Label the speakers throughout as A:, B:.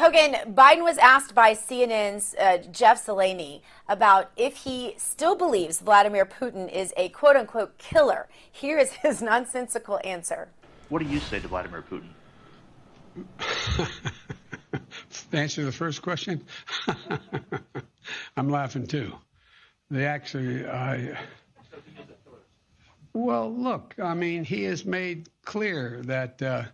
A: Hogan, Biden was asked by CNN's Jeff Zeleny about if he still believes Vladimir Putin is a quote-unquote killer. Here is his nonsensical answer.
B: What do you say to Vladimir Putin?
C: To answer the first question, I'm laughing too. They actually, well, look, I mean, he has made clear that the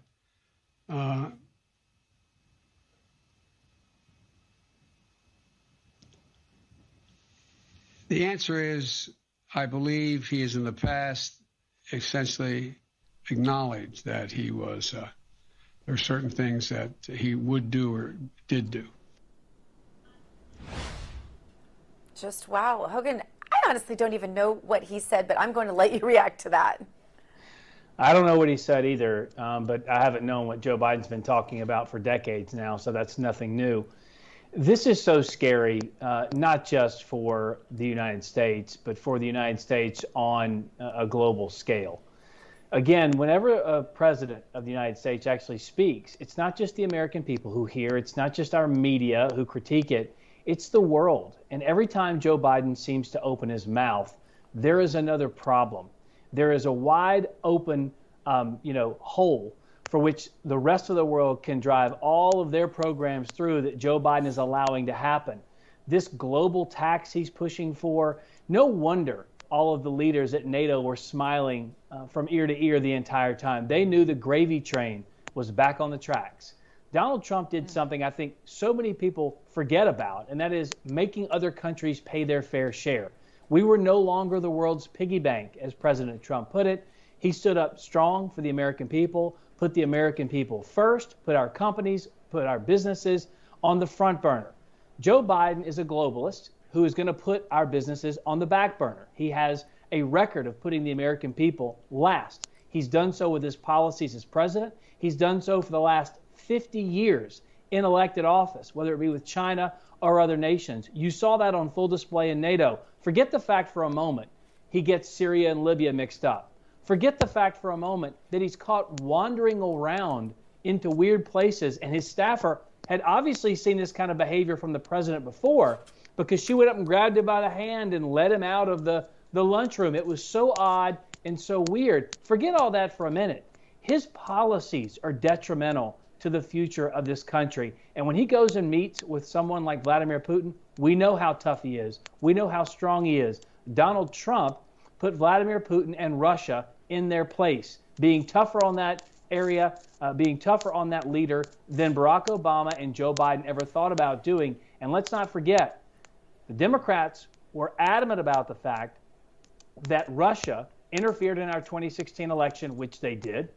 C: answer is, I believe he has in the past essentially acknowledged that he was, there are certain things that he would do or did do.
A: Just wow. Hogan, I honestly don't even know what he said, but I'm going to let you react to that.
D: I don't know what he said either, but I haven't known what Joe Biden's been talking about for decades now, so that's nothing new. This is so scary, not just for the United States, but for the United States on a global scale. Again, whenever a president of the United States actually speaks, it's not just the American people who hear, it's not just our media who critique it, it's the world. And every time Joe Biden seems to open his mouth, there is another problem. There is a wide open, hole for which the rest of the world can drive all of their programs through that Joe Biden is allowing to happen. This global tax he's pushing for, no wonder all of the leaders at NATO were smiling from ear to ear the entire time. They knew the gravy train was back on the tracks. Donald Trump did something I think so many people forget about, and that is making other countries pay their fair share. We were no longer the world's piggy bank, as President Trump put it. He stood up strong for the American people, put the American people first, put our companies, put our businesses on the front burner. Joe Biden is a globalist who is going to put our businesses on the back burner. He has a record of putting the American people last. He's done so with his policies as president. He's done so for the last 50 years in elected office, whether it be with China or other nations. You saw that on full display in NATO. Forget the fact for a moment he gets Syria and Libya mixed up. Forget the fact for a moment that he's caught wandering around into weird places, and his staffer had obviously seen this kind of behavior from the president before, because she went up and grabbed him by the hand and led him out of the lunchroom. It was so odd and so weird. Forget all that for a minute. His policies are detrimental to the future of this country. And when he goes and meets with someone like Vladimir Putin, we know how tough he is. We know how strong he is. Donald Trump put Vladimir Putin and Russia in their place, being tougher on that area, being tougher on that leader than Barack Obama and Joe Biden ever thought about doing. And let's not forget, the Democrats were adamant about the fact that Russia interfered in our 2016 election, which they did.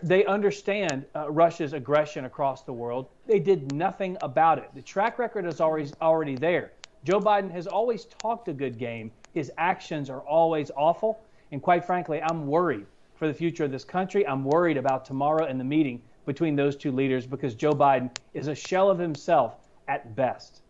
D: They understand Russia's aggression across the world. They did nothing about it. The track record is already there. Joe Biden has always talked a good game. His actions are always awful. And quite frankly, I'm worried for the future of this country. I'm worried about tomorrow and the meeting between those two leaders, because Joe Biden is a shell of himself at best.